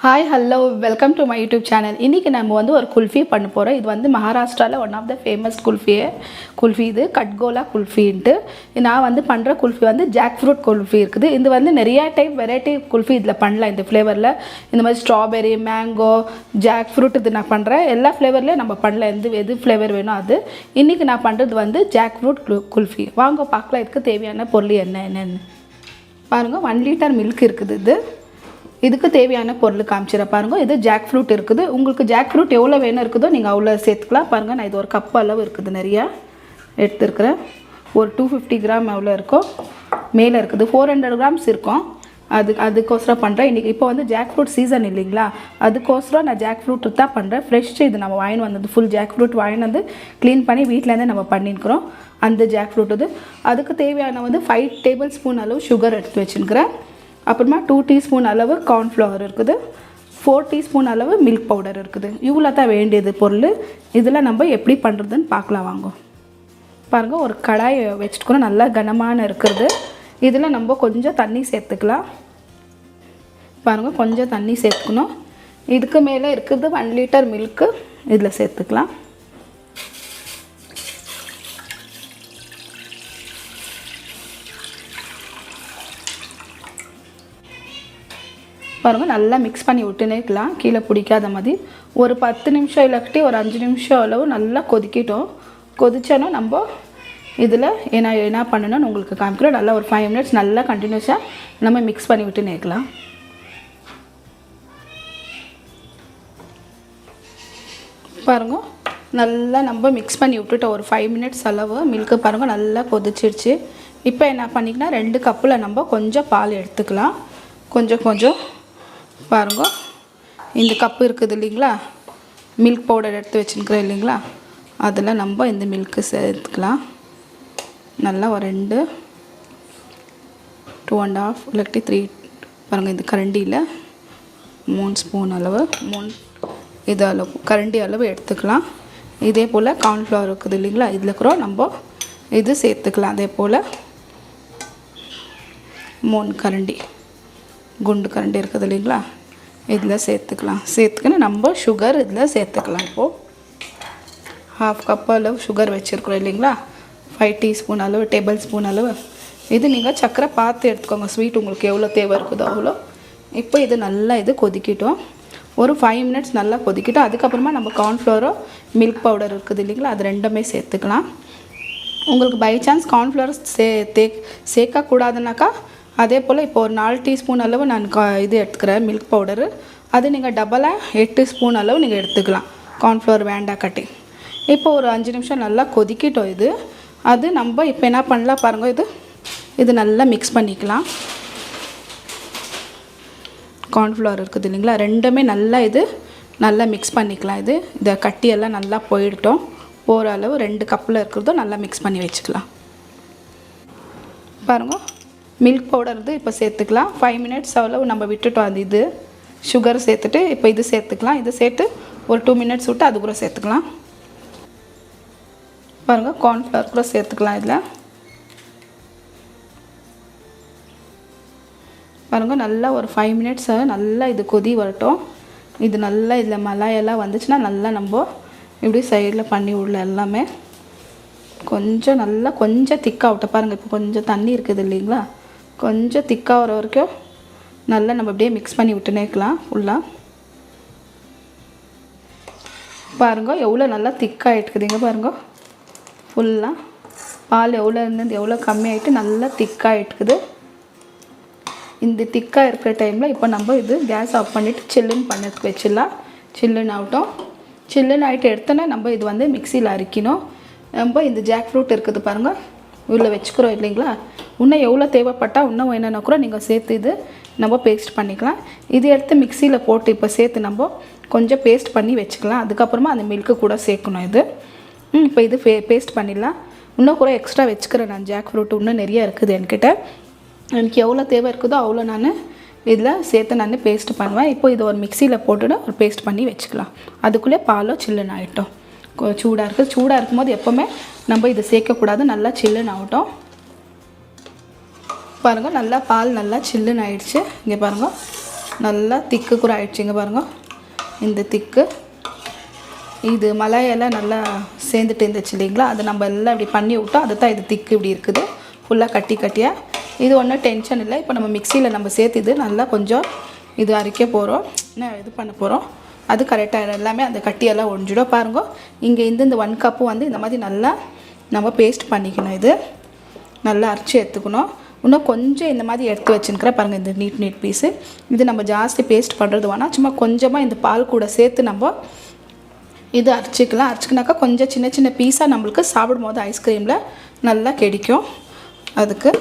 Hi hello welcome to my YouTube channel. இன்றைக்கி நம்ம வந்து ஒரு குல்ஃபி பண்ண போகிறோம். இது வந்து மகாராஷ்டிராவில் one of the famous kulfi இது கட்கோலா குல்ஃபின்ட்டு. நான் வந்து பண்ணுற குல்ஃபி வந்து ஜாக் ஃப்ரூட் குல்ஃபி இருக்குது. இது வந்து நிறையா டைப் வெரைட்டி குல்ஃபி இதில் பண்ணலாம். இந்த ஃப்ளேவரில் இந்த மாதிரி ஸ்ட்ராபெரி, மேங்கோ, ஜாக் ஃப்ரூட் இது நான் பண்ணுறேன். எல்லா ஃப்ளேவர்லேயும் நம்ம பண்ணலாம். எது ஃப்ளேவர் வேணும் அது. இன்றைக்கி நான் பண்ணுறது வந்து ஜாக் ஃப்ரூட் குல்ஃபி. வாங்க பார்க்கலாம் இதுக்கு தேவையான பொருள் என்னென்னு பாருங்கள். 1 லிட்டர் மில்க் இருக்குது. இதுக்கு தேவையான பொருள் காமிச்சிட பாருங்கள். இது ஜாக் ஃப்ரூட் இருக்குது. உங்களுக்கு ஜாக் ஃப்ரூட் எவ்வளோ வேணும் இருக்குதோ நீங்கள் அவ்வளோ சேர்த்துக்கலாம். பாருங்கள், நான் இது ஒரு கப் அளவு இருக்குது, நிறையா எடுத்துருக்குறேன். ஒரு 250 கிராம் எவ்வளோ இருக்கும் மேலே இருக்குது. 400 கிராம்ஸ் இருக்கும். அதுக்கோசரம் பண்ணுறேன் இன்றைக்கி. இப்போ வந்து ஜாக் ஃப்ரூட் சீசன் இல்லைங்களா, அதுக்கோசரம் நான் ஜாக் ஃப்ரூட் தான் பண்ணுறேன். ஃப்ரெஷ் இது நம்ம வாங்கி வந்தது, ஃபுல் ஜாக் ஃப்ரூட் வாங்கி வந்து க்ளீன் பண்ணி வீட்டிலேருந்தே நம்ம பண்ணியிருக்கிறோம். அந்த ஜாக் ஃப்ரூட் இது. அதுக்கு தேவையான வந்து 5 டேபிள் ஸ்பூன் அளவு சுகர் எடுத்து வச்சுருக்கிறேன். அப்புறமா 2 டீஸ்பூன் அளவு கார்ன்ஃப்ளவர் இருக்குது. 4 டீஸ்பூன் அளவு மில்க் பவுடர் இருக்குது. இவ்வளோ தான் வேண்டியது பொருள். இதில் நம்ம எப்படி பண்ணுறதுன்னு பார்க்கலாம் வாங்க. பாருங்கள், ஒரு கடாயை வச்சுட்டுக்கணும், நல்லா கனமான இருக்கிறது. இதில் நம்ம கொஞ்சம் தண்ணி சேர்த்துக்கலாம். பாருங்கள், கொஞ்சம் தண்ணி சேர்த்துக்கணும். இதுக்கு மேலே இருக்கிறது 1 லிட்டர் மில்க்கு இதில் சேர்த்துக்கலாம். பாருங்கள், நல்லா மிக்ஸ் பண்ணி விட்டுனேக்கலாம், கீழே பிடிக்காத மாதிரி. ஒரு 10 நிமிஷம் இல்லாட்டி ஒரு 5 நிமிஷம் அளவு நல்லா கொதிக்கிட்டோம். கொதிச்சோன்னா நம்ம இதில் என்ன பண்ணணும்னு உங்களுக்கு காமிக்கிறோம். நல்லா ஒரு 5 மினிட்ஸ் நல்லா கண்டினியூஸாக நம்ம மிக்ஸ் பண்ணி விட்டு நேக்கலாம். பாருங்கள், நல்லா நம்ம மிக்ஸ் பண்ணி விட்டுட்டோம் ஒரு 5 மினிட்ஸ் அளவு. மில்க்கு பாருங்கள் நல்லா கொதிச்சிடுச்சு. இப்போ என்ன பண்ணிக்கலாம், 2 கப்பில் நம்ம கொஞ்சம் பால் எடுத்துக்கலாம். கொஞ்சம் பாருங்க, இந்த கப்பு இருக்குது இல்லைங்களா, மில்க் பவுடர் எடுத்து வச்சுருக்கிறேன் இல்லைங்களா, அதில் நம்ம இந்த மில்க்கு சேர்த்துக்கலாம். நல்லா ஒரு 2.5 இல்லாட்டி 3 பாருங்கள், இந்த கரண்டியில் 3 ஸ்பூன் அளவு, 3 இது அளவு கரண்டி அளவு எடுத்துக்கலாம். இதே போல் கார்ன்ஃப்ளவர் இருக்குது இல்லைங்களா, இதில் கூட நம்ம இது சேர்த்துக்கலாம். அதே போல் 3 கரண்டி குண்டு கரண்டி இருக்குது இல்லைங்களா, இதில் சேர்த்துக்கலாம். சேர்த்துக்கின்னு நம்ம சுகர் இதில் சேர்த்துக்கலாம். இப்போது 1/2 கப் அளவு சுகர் வச்சுருக்குறோம் இல்லைங்களா, 5 டீஸ்பூன் அளவு, டேபிள் ஸ்பூன் அளவு. இது நீங்கள் சர்க்கரை பார்த்து எடுத்துக்கோங்க, ஸ்வீட் உங்களுக்கு எவ்வளோ தேவை இருக்குதோ அவ்வளோ. இப்போ இது நல்லா கொதிக்கிட்டோம். ஒரு 5 மினிட்ஸ் நல்லா கொதிக்கிட்டோம். அதுக்கப்புறமா நம்ம கார்ன்ஃப்ளவரோ மில்க் பவுடர் இருக்குது இல்லைங்களா, அது ரெண்டுமே சேர்த்துக்கலாம். உங்களுக்கு பை சான்ஸ் கார்ன்ஃப்ளவர் சேர்க்கக்கூடாதுனாக்கா அதே போல் இப்போ ஒரு 4 டீஸ்பூன் அளவு நான் இது எடுத்துக்கிறேன் மில்க் பவுடரு. அது நீங்கள் டபுளாக 8 ஸ்பூன் அளவு நீங்கள் எடுத்துக்கலாம். கார்ன்ஃப்ளவர் வேண்டாம் கட்டி. இப்போ ஒரு 5 நிமிஷம் நல்லா கொதிக்கிட்டோம் இது. அது நம்ம இப்போ என்ன பண்ணலாம் பாருங்கள், இது நல்லா மிக்ஸ் பண்ணிக்கலாம். கார்ன்ஃப்ளவர் இருக்குது இல்லைங்களா, ரெண்டுமே நல்லா மிக்ஸ் பண்ணிக்கலாம். இதை கட்டியெல்லாம் நல்லா போயிட்டோம். போகிற அளவு 2 கப்பில் இருக்கிறதும் நல்லா மிக்ஸ் பண்ணி வச்சுக்கலாம். பாருங்கள், மில்க் பவுடர் இப்போ சேர்த்துக்கலாம். 5 மினிட்ஸ் அளவு நம்ம விட்டுட்டோம். அந்த சுகர் சேர்த்துட்டு இப்போ இது சேர்த்துக்கலாம். இது சேர்த்து ஒரு 2 மினிட்ஸ் விட்டு அது கூட சேர்த்துக்கலாம். பாருங்கள், கார்ன்ஃப்ளவர் கூட சேர்த்துக்கலாம். இதில் பாருங்கள், நல்லா ஒரு 5 மினிட்ஸ் நல்லா இது கொதி வரட்டும். இது நல்லா இதில் மலாயெல்லாம் வந்துச்சுன்னா நல்லா நம்ம இப்படி சைடில் பண்ணி விடல எல்லாமே. கொஞ்சம் திக்காக விட்ட பாருங்கள். இப்போ கொஞ்சம் தண்ணி இருக்குது இல்லைங்களா, கொஞ்சம் திக்காக வர வரைக்கும் நல்லா நம்ம அப்படியே மிக்ஸ் பண்ணி விட்டுனேக்கலாம் ஃபுல்லாக. பாருங்கள், எவ்வளோ நல்லா திக்காகிட்டுக்குதுங்க பாருங்கள். ஃபுல்லாக பால் எவ்வளோ இருந்தது எவ்வளோ கம்மியாகிட்டு நல்லா திக்காகிட்டுக்குது. இந்த திக்காக இருக்கிற டைமில் இப்போ நம்ம கேஸ் ஆஃப் பண்ணிவிட்டு சில்லுன்னு பண்ணதுக்கு வச்சிடலாம். சில்லுன்னு ஆகட்டும். சில்லுன்னு ஆகிட்டு எடுத்தோன்னே நம்ம இது மிக்சியில் அரைக்கணும். நம்ம இந்த ஜாக் ஃப்ரூட் இருக்குது பாருங்கள், இவ்வளோ வச்சுக்கிறோம் இல்லைங்களா. இன்னும் எவ்வளோ தேவைப்பட்டால் இன்னும் என்னென்னா கூட நீங்கள் சேர்த்து நம்ம பேஸ்ட் பண்ணிக்கலாம். இது எடுத்து மிக்சியில் போட்டு இப்போ சேர்த்து நம்ம கொஞ்சம் பேஸ்ட் பண்ணி வச்சுக்கலாம். அதுக்கப்புறமா அந்த மில்க்கு கூட சேர்க்கணும். இப்போ பேஸ்ட் பண்ணிடலாம். இன்னும் கூட எக்ஸ்ட்ரா வச்சுக்கிறேன் நான். ஜாக் ஃப்ரூட் இன்னும் நிறைய இருக்குது என்கிட்ட. எனக்கு எவ்வளோ தேவை இருக்குதோ அவ்வளோ நான் இதில் சேர்த்து நான் பேஸ்ட் பண்ணுவேன். இப்போ இது ஒரு மிக்சியில் போட்டுட்டு ஒரு பேஸ்ட் பண்ணி வச்சுக்கலாம். அதுக்குள்ளே பாலோ சில்லுன்னு ஆகிட்டோம். சூடாக இருக்குது. சூடாக இருக்கும்போது எப்போவுமே நம்ம இதை சேர்க்கக்கூடாது. நல்லா சில்லுன்னு ஆகட்டும். பாருங்கள், நல்லா பால் நல்லா சில்லுன்னு ஆகிடுச்சு. இங்கே பாருங்கள், நல்லா திக்கு கூட ஆயிடுச்சுங்க பாருங்க. இந்த திக்கு இது மலையெல்லாம் நல்லா சேர்ந்துட்டு இருந்துச்சு இல்லைங்களா, அது நம்ம எல்லாம் இப்படி பண்ணி விட்டோம். அது தான் இது திக்கு இப்படி இருக்குது, ஃபுல்லாக கட்டி கட்டியாக. இது ஒன்றும் டென்ஷன் இல்லை. இப்போ நம்ம மிக்சியில் நம்ம சேர்த்து இது நல்லா கொஞ்சம் இது அரைக்க போகிறோம், இது பண்ண போகிறோம். அது கரெக்டாக எல்லாமே அந்த கட்டியெல்லாம் ஒழிஞ்சிடும். பாருங்க, இங்கே இந்த 1 கப்பு வந்து இந்த மாதிரி நல்லா நம்ம பேஸ்ட் பண்ணிக்கணும். இது நல்லா அரைச்சி எடுத்துக்கணும். இன்னும் கொஞ்சம் இந்த மாதிரி எடுத்து வச்சுருக்கிறேன் பாருங்கள், இந்த நீட் பீஸு. இது நம்ம ஜாஸ்தி பேஸ்ட் பண்ணுறது வேணால், சும்மா கொஞ்சமாக இந்த பால் கூட சேர்த்து நம்ம இது அரைச்சிக்கலாம். அரைச்சிக்கினாக்கா கொஞ்சம் சின்ன சின்ன பீஸாக நம்மளுக்கு சாப்பிடும் போது ஐஸ்கிரீமில் நல்லா கிடைக்கும். அதுக்கு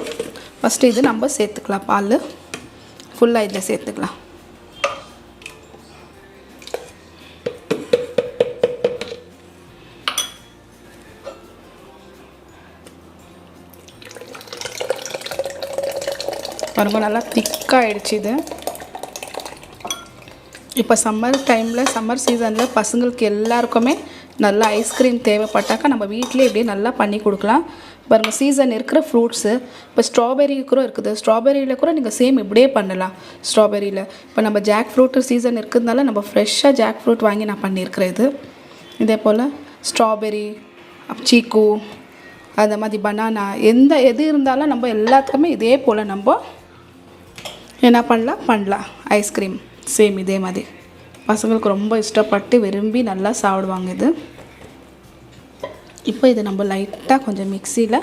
ஃபஸ்ட்டு இது நம்ம சேர்த்துக்கலாம், பால் ஃபுல்லாக இதில் சேர்த்துக்கலாம். பாருங்க நல்லா திக்காகிடுச்சு இது. இப்போ சம்மர் டைமில், சம்மர் சீசனில் பசங்களுக்கு எல்லாருக்குமே நல்லா ஐஸ்கிரீம் தேவைப்பட்டாக்கா நம்ம வீட்டிலே இப்படியே நல்லா பண்ணி கொடுக்கலாம். பாருங்கள், சீசன் இருக்கிற ஃப்ரூட்ஸு இப்போ ஸ்ட்ராபெரி கூட இருக்குது. ஸ்ட்ராபெரியில் கூட நீங்கள் சேம் இப்படியே பண்ணலாம். ஸ்ட்ராபெரியில் இப்போ நம்ம ஜாக் ஃப்ரூட்டு சீசன் இருக்கிறதுனால நம்ம ஃப்ரெஷ்ஷாக ஜாக் ஃப்ரூட் வாங்கி நான் பண்ணியிருக்கிறேன். இதே போல் ஸ்ட்ராபெரி, சீக்கு, அந்த மாதிரி பனானா, எது இருந்தாலும் நம்ம எல்லாத்துக்குமே இதே போல் நம்ம என்ன பண்ணலாம் ஐஸ்கிரீம் சேம் இதே மாதிரி. பசங்களுக்கு ரொம்ப இஷ்டப்பட்டு விரும்பி நல்லா சாப்பிடுவாங்க இது. இப்போ இதை நம்ம லைட்டாக கொஞ்சம் மிக்சியில்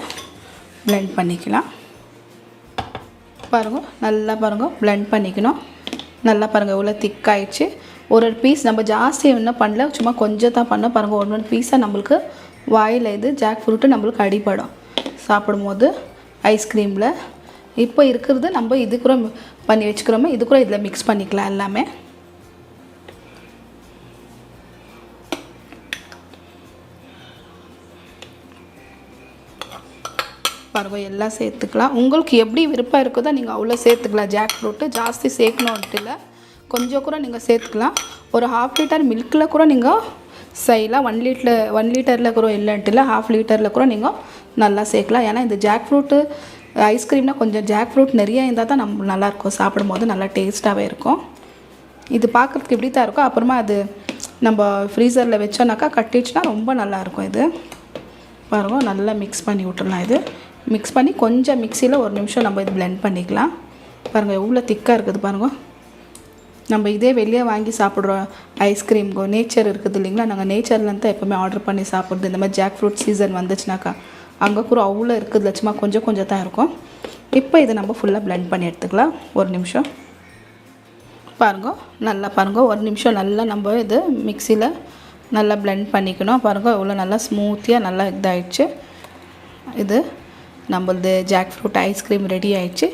பிளெண்ட் பண்ணிக்கலாம். பாருங்கள், நல்லா பாருங்கள் பிளெண்ட் பண்ணிக்கணும். நல்லா பாருங்கள் எவ்வளோ திக்காயிடுச்சு. ஒரு பீஸ் நம்ம ஜாஸ்தி இன்னும் பண்ணல, சும்மா கொஞ்சம் தான் பண்ணோம். பாருங்கள், ஒன்று பீஸாக நம்மளுக்கு வாயில் இது ஜாக் ஃப்ரூட்டு நம்மளுக்கு அடிப்படும் சாப்பிடும்போது ஐஸ்கிரீமில். இப்போ இருக்கிறது நம்ம இது கூட பண்ணி வச்சுக்கிறோமே, இது கூட இதில் மிக்ஸ் பண்ணிக்கலாம் எல்லாமே. பாருங்க, எல்லாம் சேர்த்துக்கலாம். உங்களுக்கு எப்படி விருப்பம் இருக்குதோ நீங்கள் அவ்வளோ சேர்த்துக்கலாம். ஜாக் ஃப்ரூட்டு ஜாஸ்தி சேர்க்கணுன்ட்டு இல்லை, கொஞ்சம் கூட நீங்கள் சேர்த்துக்கலாம். ஒரு 1/2 லிட்டர் மில்கில் கூட நீங்கள் செய்யலாம். 1 லிட்டரில் கூட இல்லைன்ட்டு இல்லை, 1/2 லிட்டரில் கூட நீங்கள் நல்லா சேர்க்கலாம். ஏன்னா இந்த ஜாக் ஃப்ரூட்டு ஐஸ்கிரீம்னால் கொஞ்சம் ஜாக் ஃப்ரூட் நிறைய இருந்தால் தான் நம்ம நல்லாயிருக்கும், சாப்பிடும் போது நல்லா டேஸ்ட்டாகவே இருக்கும். இது பார்க்குறதுக்கு இப்படி தான் இருக்கும். அப்புறமா அது நம்ம ஃப்ரீசரில் வச்சோன்னாக்கா கட்டிடுச்சுன்னா ரொம்ப நல்லாயிருக்கும். இது பாருங்க, நல்லா மிக்ஸ் பண்ணி விட்டுடலாம். இது மிக்ஸ் பண்ணி கொஞ்சம் மிக்சியில் 1 நிமிஷம் நம்ம இது பிளெண்ட் பண்ணிக்கலாம். பாருங்கள் எவ்வளோ திக்காக இருக்குது பாருங்கள். நம்ம இதே வெளியே வாங்கி சாப்பிட்றோம் ஐஸ்கிரீம்கோ நேச்சர் இருக்குது இல்லைங்களா, நாங்கள் நேச்சர்லேருந்து தான் எப்போவுமே ஆர்டர் பண்ணி சாப்பிட்றது. இந்த மாதிரி ஜாக் ஃப்ரூட் சீசன் வந்துச்சுனாக்கா அங்கே கூட அவ்வளோ இருக்குது, லட்சமா கொஞ்சம் தான் இருக்கும். இப்போ இதை நம்ம ஃபுல்லாக பிளெண்ட் பண்ணி எடுத்துக்கலாம். 1 நிமிஷம் பாருங்க, நல்லா பாருங்க, 1 நிமிஷம் நல்லா நம்ம இது மிக்சியில் நல்லா பிளெண்ட் பண்ணிக்கணும். பாருங்கள் எவ்வளோ நல்லா ஸ்மூத்தியாக நல்லா இதாகிடுச்சு. இது நம்மளது ஜாக் ஃப்ரூட் ஐஸ்கிரீம் ரெடி ஆகிடுச்சு.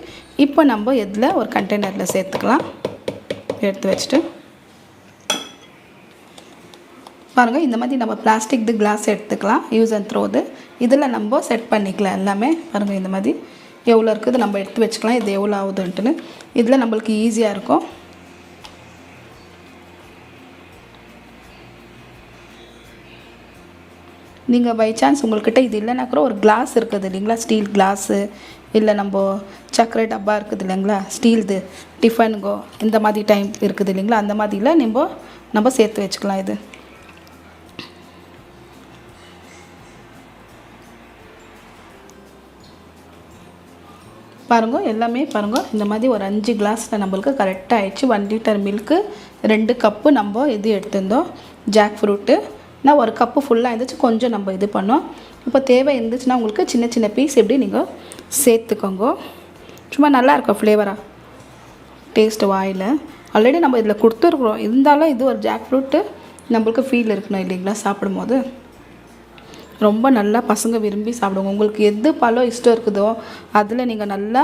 இப்போ நம்ம இதில் ஒரு கண்டெய்னரில் சேர்த்துக்கலாம். எடுத்து வச்சுட்டு பாருங்கள், இந்த மாதிரி நம்ம பிளாஸ்டிக் கிளாஸ் எடுத்துக்கலாம், யூஸ் அண்ட் த்ரோது. இதில் நம்ம செட் பண்ணிக்கலாம் எல்லாமே. பாருங்கள் இந்த மாதிரி எவ்வளோ இருக்குது நம்ம எடுத்து வச்சுக்கலாம், இது எவ்வளோ ஆகுதுன்ட்டுன்னு. இதில் நம்மளுக்கு ஈஸியாக இருக்கும். நீங்கள் பை சான்ஸ் உங்கள்கிட்ட இது இல்லைன்னா கூட ஒரு கிளாஸ் இருக்குது இல்லைங்களா, ஸ்டீல் கிளாஸு, இல்லை நம்ம சர்க்கரை டப்பா இருக்குது இல்லைங்களா, ஸ்டீல்து டிஃபனுங்கோ இந்த மாதிரி டைம் இருக்குது இல்லைங்களா, அந்த மாதிரியில் நம்ம சேர்த்து வச்சுக்கலாம். இது பாருங்க, எல்லாமே பாருங்க இந்த மாதிரி ஒரு 5 கிளாஸில் நம்மளுக்கு கரெக்டாக ஆயிடுச்சு. 1 லிட்டர் மில்க்கு, 2 கப்பு நம்ம இது எடுத்திருந்தோம் ஜாக் ஃப்ரூட்டு. நான் 1 கப்பு ஃபுல்லாக இருந்துச்சு, கொஞ்சம் நம்ம இது பண்ணோம். இப்போ தேவை இருந்துச்சுன்னா உங்களுக்கு சின்ன சின்ன பீஸ் எப்படி நீங்கள் சேர்த்துக்கோங்க. சும்மா நல்லாயிருக்கும் ஃப்ளேவராக டேஸ்ட்டு வாயில். ஆல்ரெடி நம்ம இதில் கொடுத்துருக்குறோம், இருந்தாலும் இது ஒரு ஜாக் ஃப்ரூட்டு நம்மளுக்கு ஃபீல் இருக்கணும் இல்லைங்களா, சாப்பிடும்போது ரொம்ப நல்லா பசங்க விரும்பி சாப்பிடுவோம். உங்களுக்கு எது பழம் இஷ்டம் இருக்குதோ அதில் நீங்கள் நல்லா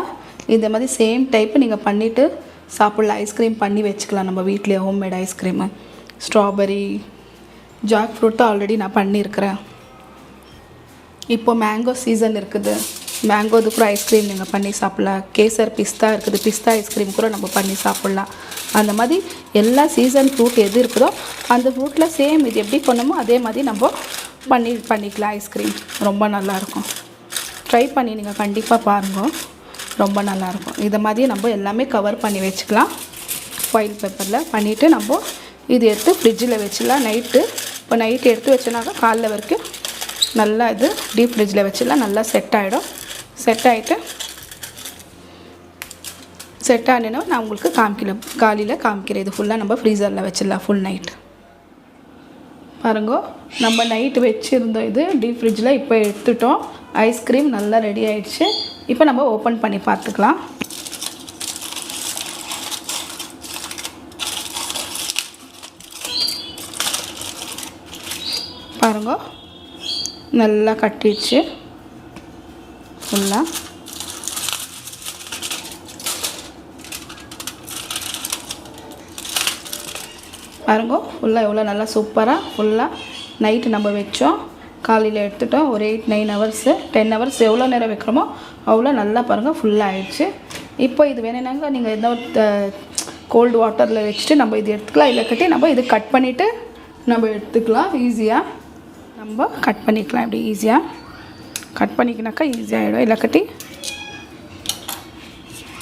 இந்த மாதிரி சேம் டைப்பு நீங்கள் பண்ணிவிட்டு சாப்பிட்லாம். ஐஸ்கிரீம் பண்ணி வச்சுக்கலாம் நம்ம வீட்டிலே, homemade ice cream. Strawberry jackfruit already நான் பண்ணியிருக்கிறேன். இப்போ மேங்கோ சீசன் இருக்குது, மேங்கோது கூட ஐஸ்கிரீம் நீங்கள் பண்ணி சாப்பிட்லாம். கேசர் பிஸ்தா இருக்குது, பிஸ்தா ஐஸ்கிரீம் கூட நம்ம பண்ணி சாப்பிட்லாம். அந்த மாதிரி எல்லா சீசன் ஃப்ரூட் எது இருக்குதோ அந்த ஃப்ரூட்டில் சேம் இது எப்படி பண்ணணுமோ அதே மாதிரி நம்ம பண்ணிக்கலாம் ஐஸ்கிரீம். ரொம்ப நல்லாயிருக்கும். ட்ரை பண்ணி நீங்கள் கண்டிப்பாக பாருங்கள், ரொம்ப நல்லாயிருக்கும். இதை மாதிரியே நம்ம எல்லாமே கவர் பண்ணி வச்சுக்கலாம். ஃபாயில் பேப்பரில் பண்ணிவிட்டு நம்ம இது எடுத்து ஃப்ரிட்ஜில் வச்சிடலாம் நைட்டு. இப்போ நைட்டு எடுத்து வச்சோன்னாக்கா காலைல வரைக்கும் நல்லா இது டீப் ஃப்ரிட்ஜில் வச்சிடலாம். நல்லா செட் ஆகிடும். செட் ஆகினா நான் உங்களுக்கு காலையில் காமிக்கிறேன். இது ஃபுல்லாக நம்ம ஃப்ரீசரில் வச்சிடலாம் ஃபுல் நைட். பாருங்க, நம்ம நைட்டு வச்சுருந்தோம் இது டீப் ஃப்ரிட்ஜில். இப்போ எடுத்துட்டோம். ஐஸ்கிரீம் நல்லா ரெடி ஆகிடுச்சு. இப்போ நம்ம ஓப்பன் பண்ணி பார்த்துக்கலாம். பாருங்க, நல்லா கட்டிடுச்சு ஃபுல்லாக. பாருங்க ஃபுல்லாக எவ்வளோ நல்லா சூப்பராக ஃபுல்லாக நைட்டு நம்ம வச்சோம். காலையில் எடுத்துட்டோம். ஒரு 8-9 ஹவர்ஸு 10 ஹவர்ஸ் எவ்வளோ நேரம் வைக்கிறோமோ அவ்வளோ நல்லா பாருங்கள் ஃபுல்லாக ஆகிடுச்சு. இப்போ இது வேணும்னாங்க நீங்கள் எந்த கோல்டு வாட்டரில் வச்சுட்டு நம்ம இது எடுத்துக்கலாம். இல்லை கட்டி நம்ம இது கட் பண்ணிவிட்டு நம்ம எடுத்துக்கலாம். ஈஸியாக நம்ம கட் பண்ணிக்கலாம். இப்படி ஈஸியாக கட் பண்ணிக்கினாக்கா ஈஸியாகிடும். இல்லை கட்டி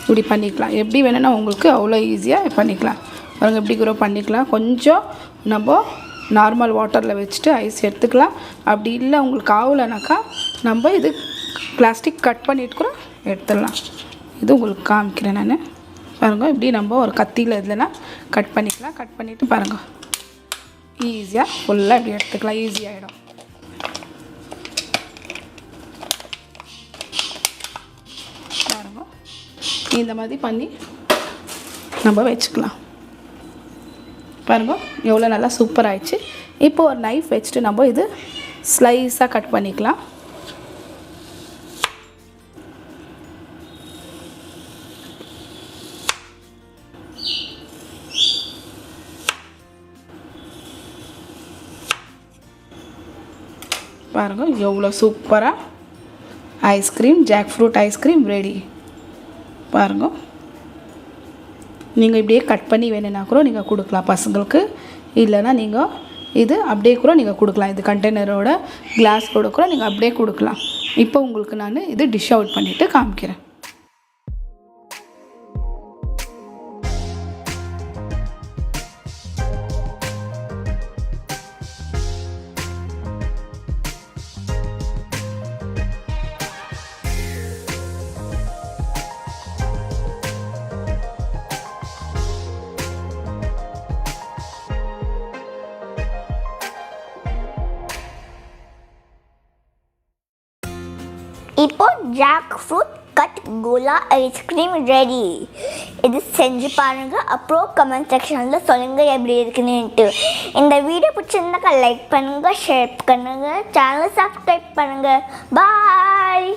இப்படி பண்ணிக்கலாம். எப்படி வேணும்னா உங்களுக்கு அவ்வளோ ஈஸியாக பண்ணிக்கலாம். பாருங்கள் எப்படி கூட பண்ணிக்கலாம். கொஞ்சம் நம்ம நார்மல் வாட்டரில் வச்சுட்டு ஐஸ் எடுத்துக்கலாம். அப்படி இல்லை உங்களுக்கு ஆகலைனாக்கா நம்ம இது பிளாஸ்டிக் கட் பண்ணிட்டு கூட எடுத்துடலாம். இது உங்களுக்கு காமிக்கிறேன் நான். பாருங்கள் இப்படி நம்ம ஒரு கத்தியில் இதுலனா கட் பண்ணிக்கலாம். கட் பண்ணிவிட்டு பாருங்கள் ஈஸியாக ஃபுல்லாக இப்படி எடுத்துக்கலாம். ஈஸியாகிடும். பாருங்கள் இந்த மாதிரி பண்ணி நம்ம வச்சுக்கலாம். பாருங்கள் எவ்வளோ நல்லா சூப்பர் ஆயிடுச்சு. இப்போ ஒரு நைஃப் வச்சுட்டு நம்ம இது ஸ்லைஸாக கட் பண்ணிக்கலாம். பாருங்கள் எவ்வளோ சூப்பராக ice cream jackfruit ice cream ready. பாருங்கள் நீங்கள் இப்படியே கட் பண்ணி வேணும்னா கூட நீங்கள் கொடுக்கலாம் பசங்களுக்கு. இல்லைன்னா நீங்கள் இது அப்படியே கூட நீங்கள் கொடுக்கலாம். இது கண்டெய்னரோட கிளாஸ் கூட நீங்கள் அப்படியே கொடுக்கலாம். இப்போ உங்களுக்கு நான் இது டிஷ் அவுட் பண்ணிவிட்டு காமிக்கிறேன். இப்போ jackfruit cut gola ice cream ready. இது செஞ்சு பாருங்கள். அப்புறம் கமெண்ட் செக்ஷனில் சொல்லுங்கள் எப்படி இருக்குன்னுட்டு. இந்த வீடியோ பிடிச்சிருந்தாக்கா லைக் பண்ணுங்கள், ஷேர் பண்ணுங்கள், சேனலை சப்ஸ்கிரைப் பண்ணுங்கள். பாய்.